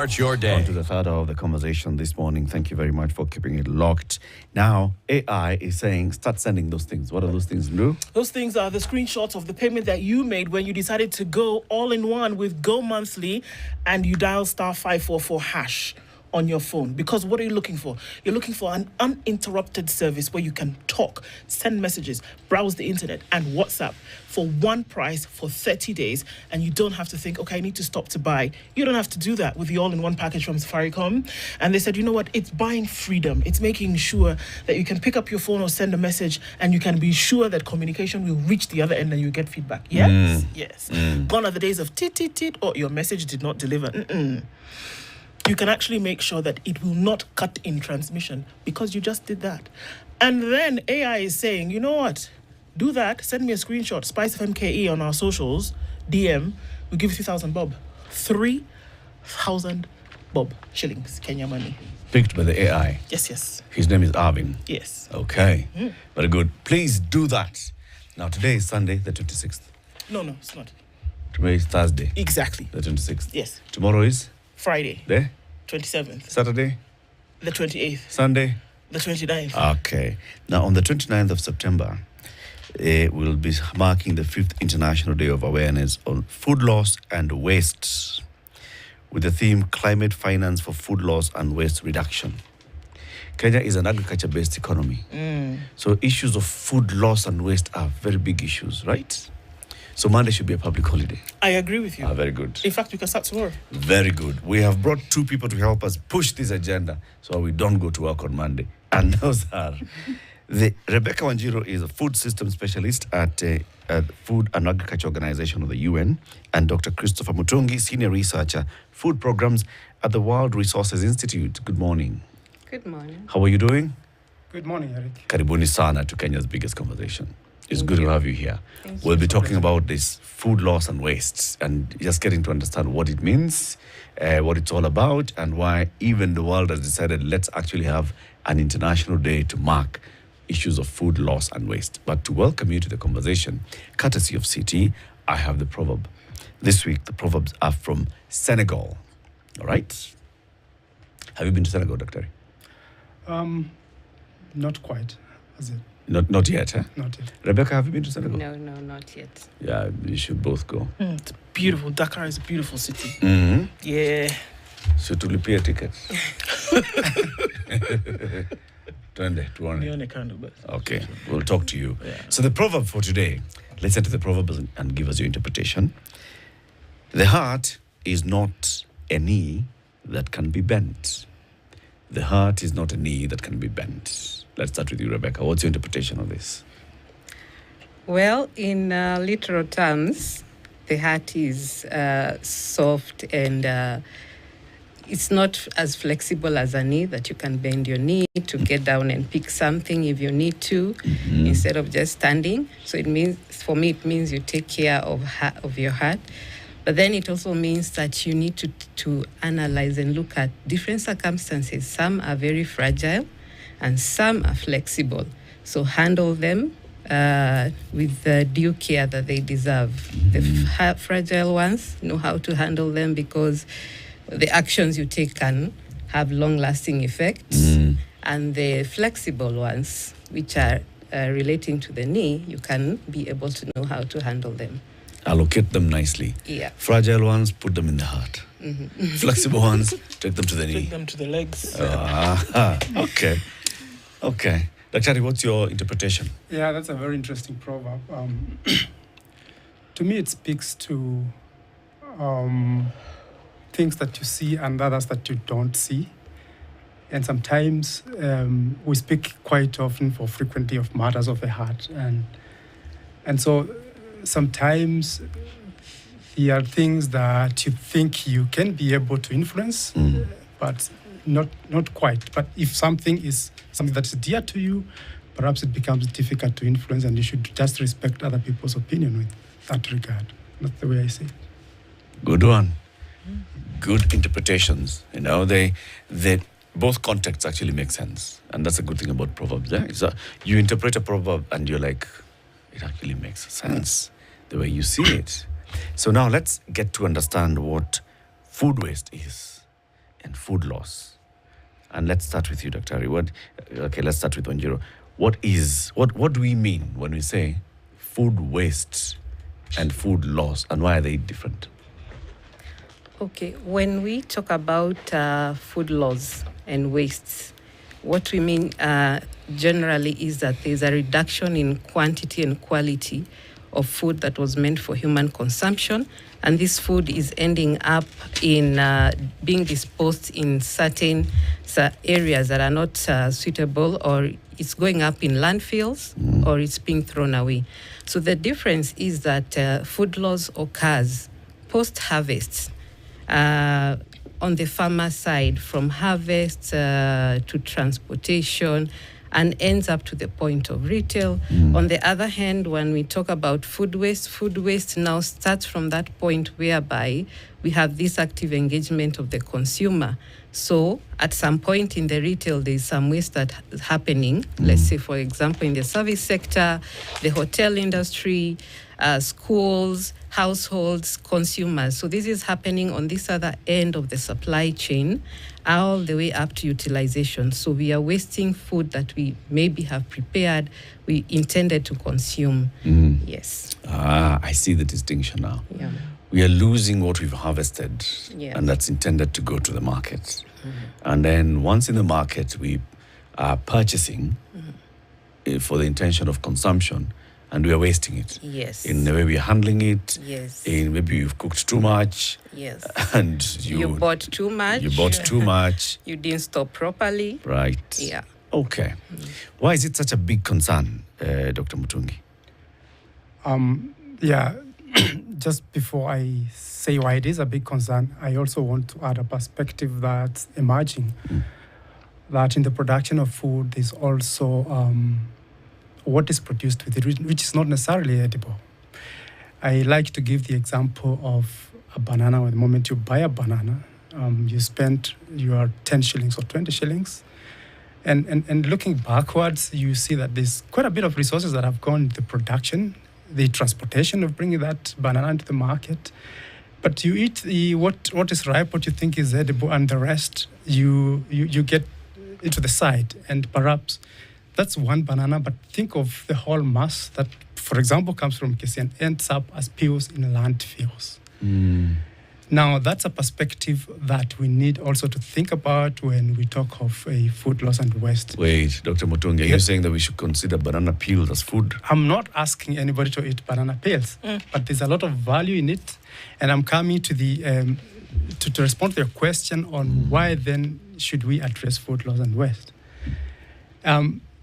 Start your day. On to the third hour of the conversation this morning. Thank you very much for keeping it locked. Now, AI is saying, start sending those things. What are those things, Lou? Those things are the screenshots of the payment that you made when you decided to go all in one with Go Monthly and you dial *544# on your phone. Because what are you looking for? You're looking for an uninterrupted service where you can talk, send messages, browse the internet and WhatsApp for one price for 30 days, and you don't have to think, okay, I need to stop to buy. You don't have to do that with the all-in-one package from Safaricom. And they said, you know what? It's buying freedom. It's making sure that you can pick up your phone or send a message and you can be sure that communication will reach the other end and you get feedback. Yes? Yes. Gone are the days of tit, or your message did not deliver. You can actually make sure that it will not cut in transmission because you just did that. And then AI is saying, you know what? Do that. Send me a screenshot. Spice FMKE on our socials. DM. We'll give you 3,000 bob. 3,000 bob shillings. Kenya money. Picked by the AI. Yes. His name is Arvin. Yes. Okay. Very good. Please do that. Now, today is Sunday, the 26th. No, it's not. Today is Thursday. Exactly. The 26th. Yes. Tomorrow is? Friday. The? 27th. Saturday? The 28th. Sunday? The 29th. Okay. Now, on the 29th of September, we'll be marking the 5th International Day of Awareness on Food Loss and Waste with the theme Climate Finance for Food Loss and Waste Reduction. Kenya is an agriculture-based economy. So issues of food loss and waste are very big issues, right? So Monday should be a public holiday. I agree with you. Very good. In fact, we can start tomorrow. Very good. We have brought two people to help us push this agenda so we don't go to work on Monday. And those are Rebecca Wanjiru is a food system specialist at Food and Agriculture Organization of the UN, and Dr. Christopher Mutungi, senior researcher, food programs at the World Resources Institute. Good morning. Good morning. How are you doing? Good morning, Eric. Karibuni sana to Kenya's biggest conversation. It's good to have you here. Thank We'll you. be talking about this food loss and waste and just getting to understand what it means, what it's all about, and why even the world has decided let's actually have an international day to mark issues of food loss and waste. But to welcome you to the conversation, courtesy of CT, I have the proverb. This week, the proverbs are from Senegal. All right? Have you been to Senegal, Dr. Not quite, is it? Not yet, huh? Not yet. Rebecca, have you been to Senegal? No, not yet. Yeah, you should both go. It's beautiful. Dakar is a beautiful city. Mm-hmm. Yeah. So tulipia tickets. Twende, tuone. Nione kando basi. Okay, we'll talk to you. Yeah. So the proverb for today, let's enter the proverb and give us your interpretation. The heart is not a knee that can be bent. The heart is not a knee that can be bent. Let's start with you, Rebecca. What's your interpretation of this? Well, in literal terms, the heart is soft and it's not as flexible as a knee that you can bend your knee to get down and pick something if you need to, instead of just standing. So it means, for me, it means you take care of your heart. But then it also means that you need to analyze and look at different circumstances. Some are very fragile and some are flexible. So handle them with the due care that they deserve. The fragile ones, know how to handle them because the actions you take can have long-lasting effects. And the flexible ones, which are relating to the knee, you can be able to know how to handle them. Allocate them nicely. Yeah. Fragile ones, put them in the heart. Flexible ones, take them to the knee. Take them to the legs. Okay. Daktari, what's your interpretation? Yeah, that's a very interesting proverb. To me, it speaks to things that you see and others that you don't see. And sometimes we speak quite often for frequently of matters of the heart. And so sometimes there are things that you think you can be able to influence, but not quite. But if something is something that's dear to you, perhaps it becomes difficult to influence, and you should just respect other people's opinion with that regard. That's the way I see it. Good one. Good interpretations. You know, they both contexts actually make sense. And that's a good thing about proverbs. Yeah? So you interpret a proverb and you're like, it actually makes sense the way you see it. So now let's get to understand what food waste is. food loss, and let's start with you, Dr. Ari. Let's start with Wanjiru. What do we mean when we say food waste and food loss, and why are they different? Okay, when we talk about food loss and wastes, what we mean generally is that there's a reduction in quantity and quality of food that was meant for human consumption, and this food is ending up in being disposed in certain areas that are not suitable, or it's going up in landfills, or it's being thrown away. So the difference is that food loss occurs post-harvest. On the farmer side, from harvest to transportation, and ends up to the point of retail. On the other hand, when we talk about food waste now starts from that point whereby we have this active engagement of the consumer. So at some point in the retail, there's some waste that is happening. Let's say, for example, in the service sector, the hotel industry, schools, households, consumers. So this is happening on this other end of the supply chain, all the way up to utilization. So we are wasting food that we maybe have prepared, we intended to consume. Yes. I see the distinction now. Yeah. We are losing what we've harvested, Yes. and that's intended to go to the market. And then once in the market, we are purchasing for the intention of consumption, and we are wasting it. Yes. In the way we're handling it, Yes. in maybe you've cooked too much, Yes. and You bought too much. You bought too much, You didn't store properly. right? Yeah. Okay. Why is it such a big concern, Dr. Mutungi? Yeah, just before I say why it is a big concern, I also want to add a perspective that's emerging, that in the production of food, there's also what is produced with it, which is not necessarily edible. I like to give the example of a banana. The moment you buy a banana, you spend your 10 shillings or 20 shillings. And looking backwards, you see that there's quite a bit of resources that have gone into the production, the transportation of bringing that banana into the market. But you eat what is ripe, what you think is edible, and the rest you get into the side. And perhaps that's one banana, but think of the whole mass that, for example, comes from Kisii and ends up as peels in landfills. Now, that's a perspective that we need also to think about when we talk of a food loss and waste. Wait, Dr. Mutungi, are you saying that we should consider banana peels as food? I'm not asking anybody to eat banana peels, but there's a lot of value in it. And I'm coming to the to respond to your question on why then should we address food loss and waste.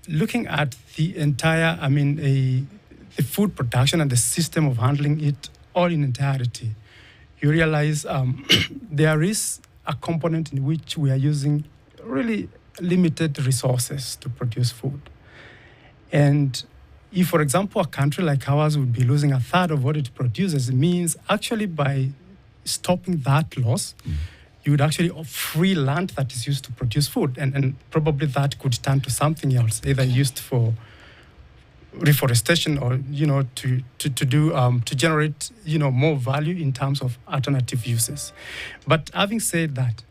Looking at the entire, the food production and the system of handling it all in entirety, you realize there is a component in which we are using really limited resources to produce food. And if, for example, a country like ours would be losing a third of what it produces, it means actually by stopping that loss, you would actually free land that is used to produce food. And probably that could turn to something else, either used for reforestation or to generate more value in terms of alternative uses. But having said that,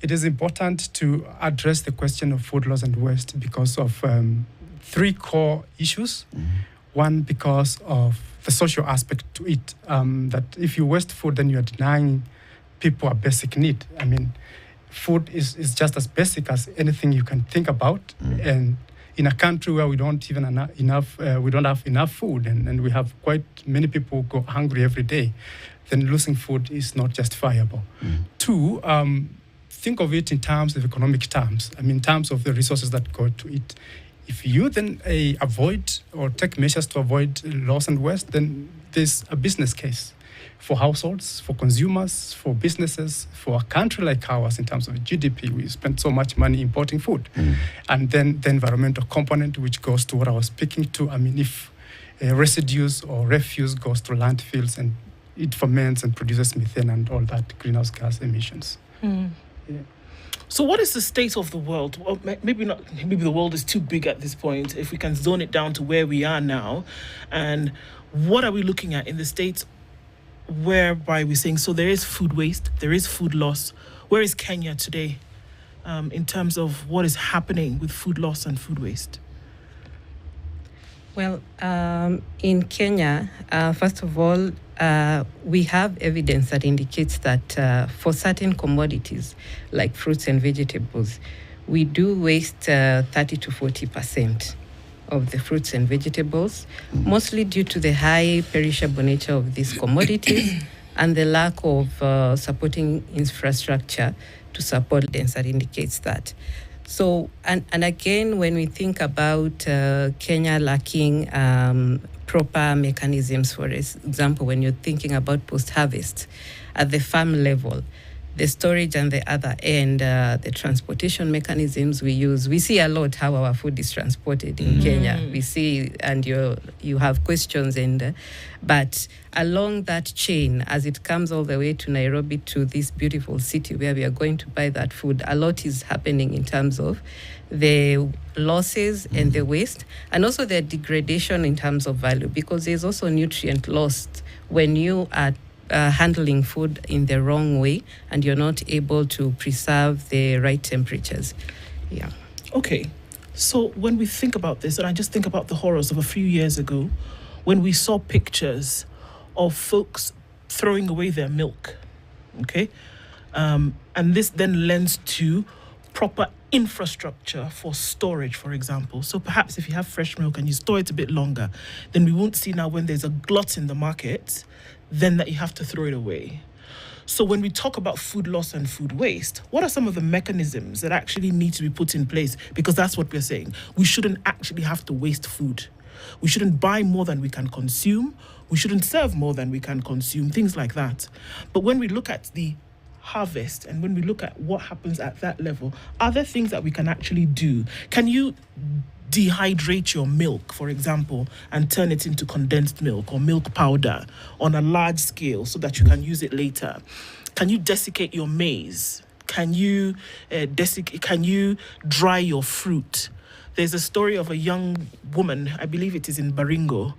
it is important to address the question of food loss and waste because of three core issues. One, because of the social aspect to it, that if you waste food, then you are denying people a basic need. Food is just as basic as anything you can think about, and in a country where we don't even we don't have enough food, and we have quite many people go hungry every day, then losing food is not justifiable. Two, think of it in terms of economic terms. In terms of the resources that go to it. If you then avoid or take measures to avoid loss and waste, then there's a business case for households, for consumers, for businesses, for a country like ours in terms of GDP. We spend so much money importing food. And then the environmental component, which goes to what I was speaking to. If residues or refuse goes to landfills and it ferments and produces methane and all that greenhouse gas emissions. Yeah. So what is the state of the world? Well, maybe not. Maybe the world is too big at this point. If we can zone it down to where we are now, and what are we looking at in the States whereby we're saying, so there is food waste, there is food loss. Where is Kenya today? in terms of what is happening with food loss and food waste? Well, in Kenya, first of all, we have evidence that indicates that for certain commodities, like fruits and vegetables, we do waste 30 to 40% of the fruits and vegetables, mostly due to the high perishable nature of these commodities and the lack of supporting infrastructure to support evidence that indicates that. So, and again, when we think about Kenya lacking proper mechanisms, for example, when you're thinking about post-harvest at the farm level, the storage and the other end, the transportation mechanisms we use, we see a lot how our food is transported in Kenya. We see, and you have questions, but along that chain, as it comes all the way to Nairobi, to this beautiful city where we are going to buy that food, a lot is happening in terms of the losses and the waste, and also the degradation in terms of value, because there's also nutrient loss when you are handling food in the wrong way and you're not able to preserve the right temperatures. Yeah. Okay. So when we think about this, and I just think about the horrors of a few years ago when we saw pictures of folks throwing away their milk, okay? And this then lends to proper infrastructure for storage, for example. So perhaps if you have fresh milk and you store it a bit longer, then we won't see now when there's a glut in the market, then that you have to throw it away. So when we talk about food loss and food waste, what are some of the mechanisms that actually need to be put in place? Because that's what we're saying. We shouldn't actually have to waste food. We shouldn't buy more than we can consume. We shouldn't serve more than we can consume, things like that. But when we look at the harvest and when we look at what happens at that level, are there things that we can actually do? Can you dehydrate your milk, for example, and turn it into condensed milk or milk powder on a large scale so that you can use it later? Can you desiccate your maize? Can you dry your fruit? There's a story of a young woman, I believe it is in Baringo,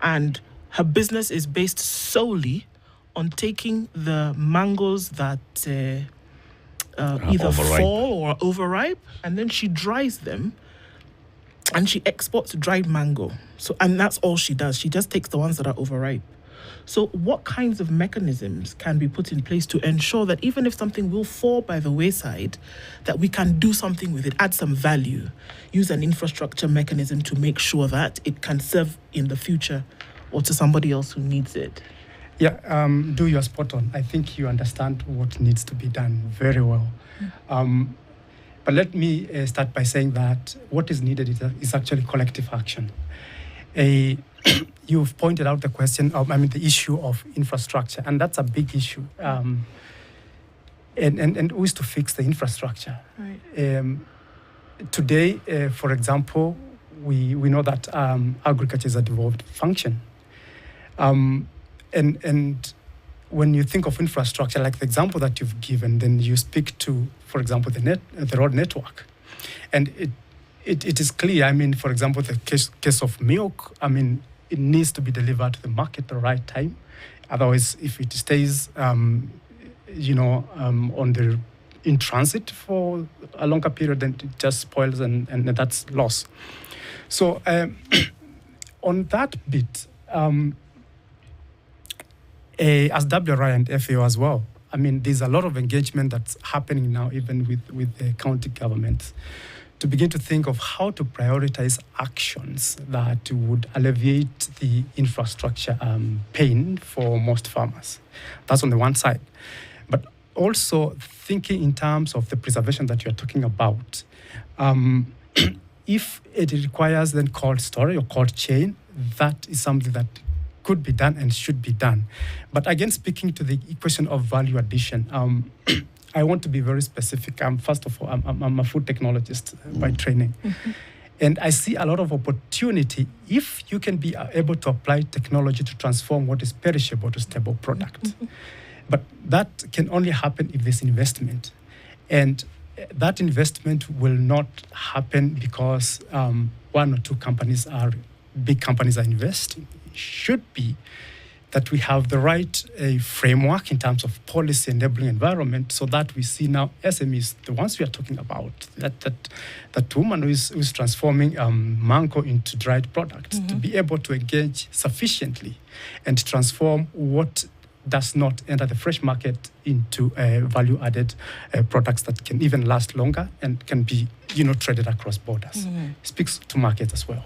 and her business is based solely on taking the mangoes that either overripe. fall or are overripe, and then she dries them and she exports dried mango. So, and that's all she does. She just takes the ones that are overripe. So what kinds of mechanisms can be put in place to ensure that even if something will fall by the wayside, that we can do something with it, add some value, use an infrastructure mechanism to make sure that it can serve in the future or to somebody else who needs it? Yeah, you're spot on. I think you understand what needs to be done very well. But let me start by saying that what is needed is actually collective action. You've pointed out the issue of infrastructure, and that's a big issue. And who is to fix the infrastructure? Right. Today, for example, we know that agriculture is a devolved function. And when you think of infrastructure, like the example that you've given, then you speak to, for example, the road network. And it is clear, for example, the case of milk, it needs to be delivered to the market at the right time. Otherwise, if it stays, in transit for a longer period, then it just spoils and that's loss. So on that bit, as WRI and FAO as well, there's a lot of engagement that's happening now, even with the county governments, to begin to think of how to prioritize actions that would alleviate the infrastructure pain for most farmers. That's on the one side. But also thinking in terms of the preservation that you're talking about. If it requires then cold storage or cold chain, that is something that could be done and should be done. But again, speaking to the question of value addition, I want to be very specific. First of all, I'm a food technologist by training. Mm-hmm. And I see a lot of opportunity if you can be able to apply technology to transform what is perishable to stable product. Mm-hmm. But that can only happen if there's investment. And that investment will not happen because one or two big companies are investing. It should be that we have the right framework in terms of policy enabling environment, so that we see now SMEs, the ones we are talking about, that woman who is transforming mango into dried products, to be able to engage sufficiently and transform what does not enter the fresh market into value-added products that can even last longer and can be, traded across borders. Speaks to markets as well.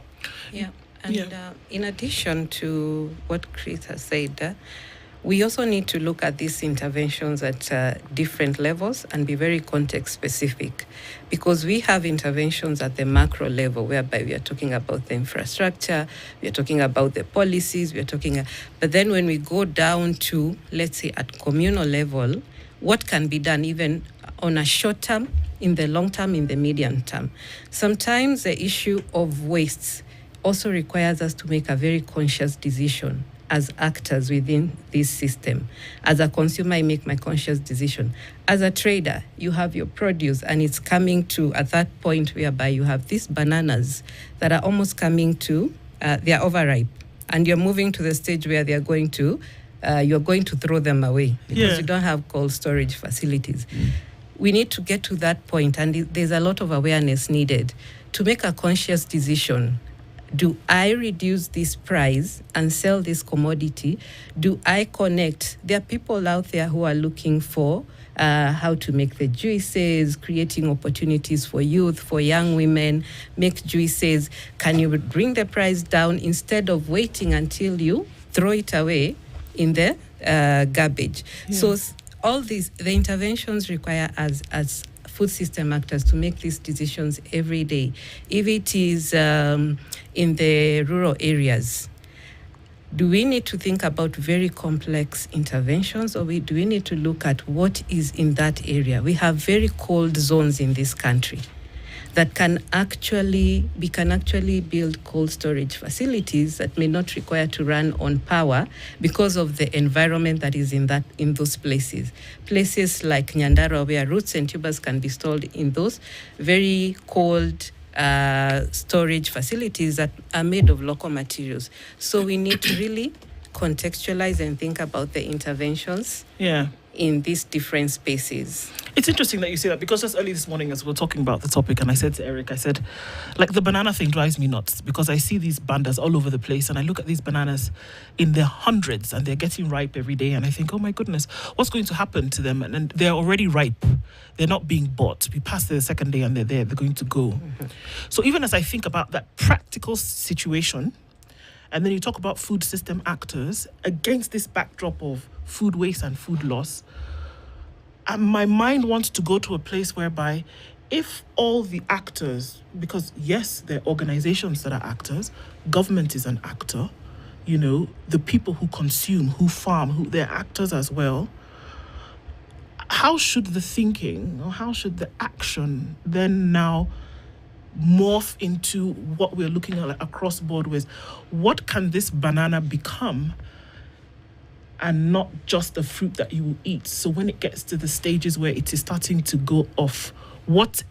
Yeah. And in addition to what Chris has said, we also need to look at these interventions at different levels and be very context-specific, because we have interventions at the macro level whereby we are talking about the infrastructure, we are talking about the policies, but then when we go down to, let's say, at communal level, what can be done even on a short term, in the long term, in the medium term. Sometimes the issue of wastes also requires us to make a very conscious decision as actors within this system. As a consumer, I make my conscious decision. As a trader, you have your produce and it's coming to at that point whereby you have these bananas that are almost coming to, they are overripe, and you're moving to the stage where you're going to throw them away because you don't have cold storage facilities. We need to get to that point, and there's a lot of awareness needed to make a conscious decision. Do I reduce this price and sell this commodity? Do I connect? There are people out there who are looking for how to make the juices, creating opportunities for youth, for young women, make juices. Can you bring the price down instead of waiting until you throw it away in the garbage? Yeah. So all these, the interventions require us as food system actors to make these decisions every day. If it is in the rural areas, do we need to think about very complex interventions, or do we need to look at what is in that area? We have very cold zones in this country that we can actually build cold storage facilities that may not require to run on power because of the environment that is in those places. Places like Nyandarua, where roots and tubers can be stored in those very cold storage facilities that are made of local materials. So we need to really contextualize and think about the interventions in these different spaces. It's interesting that you say that, because just early this morning as we were talking about the topic, and I said to Eric, like, the banana thing drives me nuts, because I see these bandas all over the place and I look at these bananas in their hundreds and they're getting ripe every day, and I think, oh my goodness, what's going to happen to them? And they're already ripe. They're not being bought. We pass the second day and they're there. They're going to go. Mm-hmm. So even as I think about that practical situation, and then you talk about food system actors against this backdrop of food waste and food loss, my mind wants to go to a place whereby if all the actors, because yes, there are organizations that are actors, government is an actor, the people who consume, who farm, they're actors as well. How should the thinking, or how should the action then now morph into what we're looking at across board with? What can this banana become, and not just the fruit that you will eat? So when it gets to the stages where it is starting to go off, what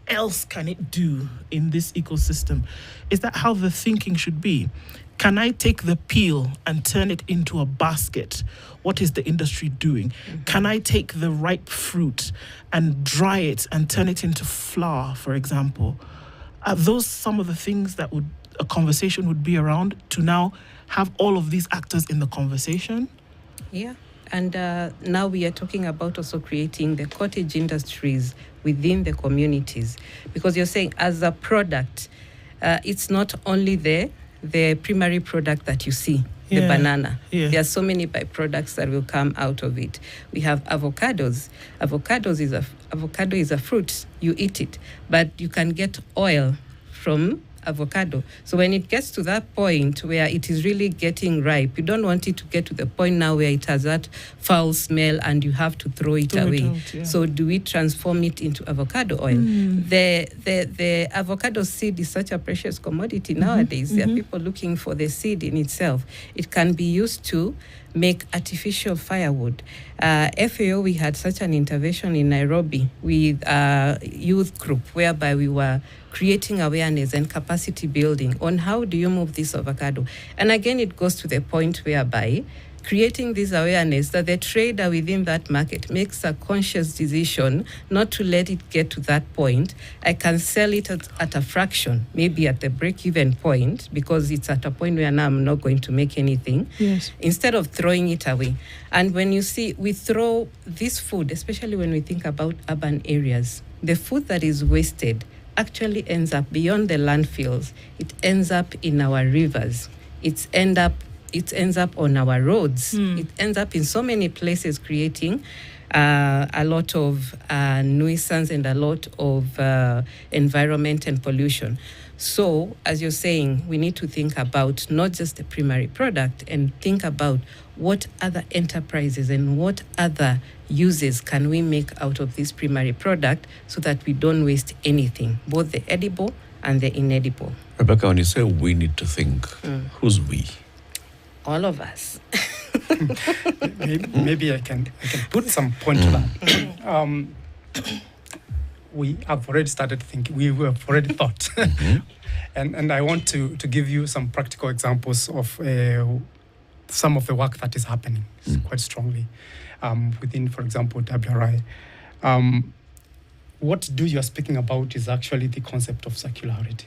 else can it do in this ecosystem? Is that how the thinking should be? Can I take the peel and turn it into a basket? What is the industry doing? Mm-hmm. Can I take the ripe fruit and dry it and turn it into flour, for example? Are those some of the things that a conversation would be around, to now have all of these actors in the conversation? Yeah. And now we are talking about also creating the cottage industries within the communities, because you're saying as a product, it's not only the primary product that you see, the banana. Yeah. There are so many byproducts that will come out of it. We have avocados. Avocado is a fruit. You eat it, but you can get oil from avocado. So when it gets to that point where it is really getting ripe, you don't want it to get to the point now where it has that foul smell and you have to throw it away. So do we transform it into avocado oil? The avocado seed is such a precious commodity nowadays. There are people looking for the seed in itself. It can be used to make artificial firewood. FAO, we had such an intervention in Nairobi with a youth group whereby we were creating awareness and capacity building on how do you move this avocado. And again, it goes to the point whereby creating this awareness that the trader within that market makes a conscious decision not to let it get to that point. I can sell it at a fraction, maybe at the break-even point, because it's at a point where now I'm not going to make anything, instead of throwing it away. And when you see, we throw this food, especially when we think about urban areas, the food that is wasted actually ends up beyond the landfills. It ends up in our rivers. It ends up on our roads. It ends up in so many places, creating a lot of nuisance and a lot of environment and pollution. So, as you're saying, we need to think about not just the primary product and think about what other enterprises and what other uses can we make out of this primary product so that we don't waste anything, both the edible and the inedible. Rebecca, when you say we need to think, who's we? All of us. Maybe I can put some point to that. We have already started thinking. We have already thought, and I want to give you some practical examples of some of the work that is happening quite strongly within, for example, WRI. What you are speaking about is actually the concept of circularity.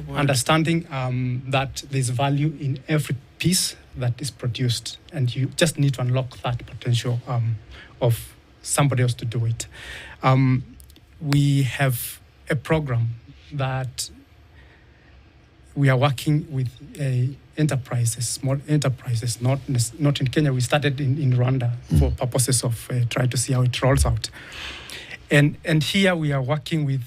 Understanding that there's value in every piece that is produced, and you just need to unlock that potential of somebody else to do it. We have a program that we are working with enterprises, small enterprises, not in Kenya. We started in Rwanda for purposes of trying to see how it rolls out. And here we are working with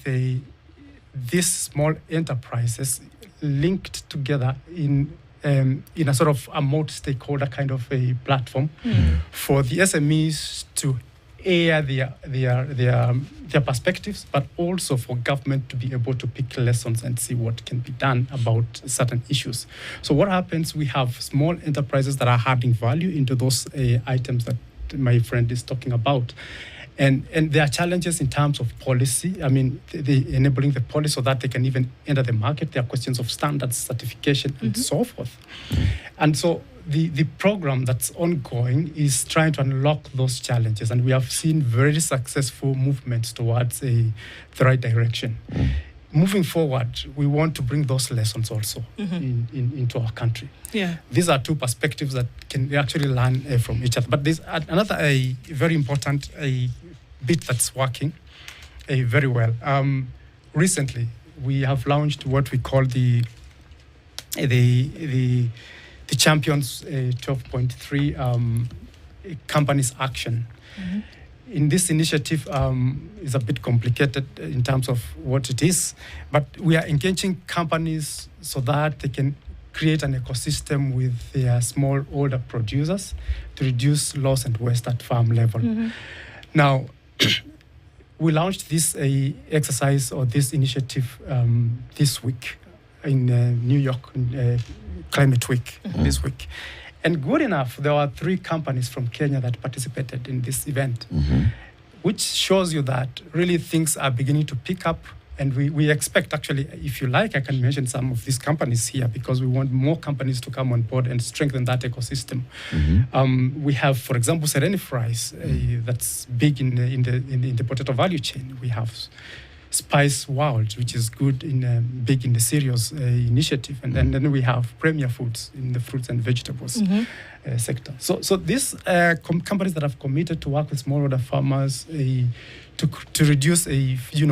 these small enterprises linked together in a sort of a multi-stakeholder kind of a platform for the SMEs to air their perspectives, but also for government to be able to pick lessons and see what can be done about certain issues. So what happens, we have small enterprises that are adding value into those items that my friend is talking about. And there are challenges in terms of policy. I mean, enabling the policy so that they can even enter the market. There are questions of standards, certification, and so forth. And so the program that's ongoing is trying to unlock those challenges. And we have seen very successful movements towards the right direction. Moving forward, we want to bring those lessons also into our country. These are two perspectives that can actually learn from each other. But there's another very important bit that's working very well. Recently, we have launched what we call the Champions 12.3 Companies Action. In this initiative is a bit complicated in terms of what it is, but we are engaging companies so that they can create an ecosystem with their small older producers to reduce loss and waste at farm level. Now, we launched this exercise or this initiative this week in New York, Climate Week this week. And good enough, there were 3 companies from Kenya that participated in this event, which shows you that really things are beginning to pick up. And we expect, actually, if you like, I can mention some of these companies here because we want more companies to come on board and strengthen that ecosystem. We have, for example, Serenifries, that's big in the potato value chain. We have Spice World, which is good big in the cereals initiative, and then we have Premier Foods in the fruits and vegetables sector. So these companies that have committed to work with smallholder farmers to reduce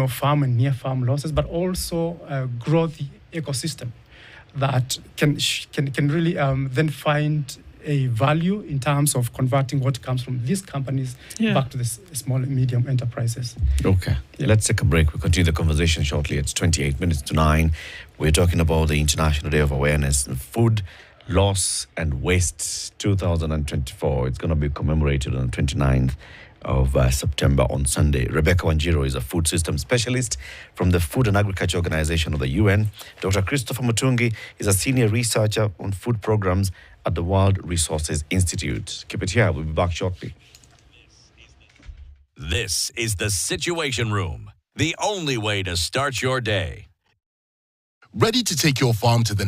farm and near farm losses, but also grow the ecosystem that can really then find a value in terms of converting what comes from these companies back to the small and medium enterprises. Okay. Let's take a break. We'll continue the conversation shortly. It's 28 minutes to 9. We're talking about the International Day of Awareness in Food, Loss and Waste 2024. It's going to be commemorated on the 29th of September on Sunday. Rebecca Wanjiro is a food system specialist from the Food and Agriculture Organization of the UN. Dr. Christopher Mutungi is a senior researcher on food programs at the World Resources Institute. Keep it here. We'll be back shortly. This is the Situation Room, the only way to start your day. Ready to take your farm to the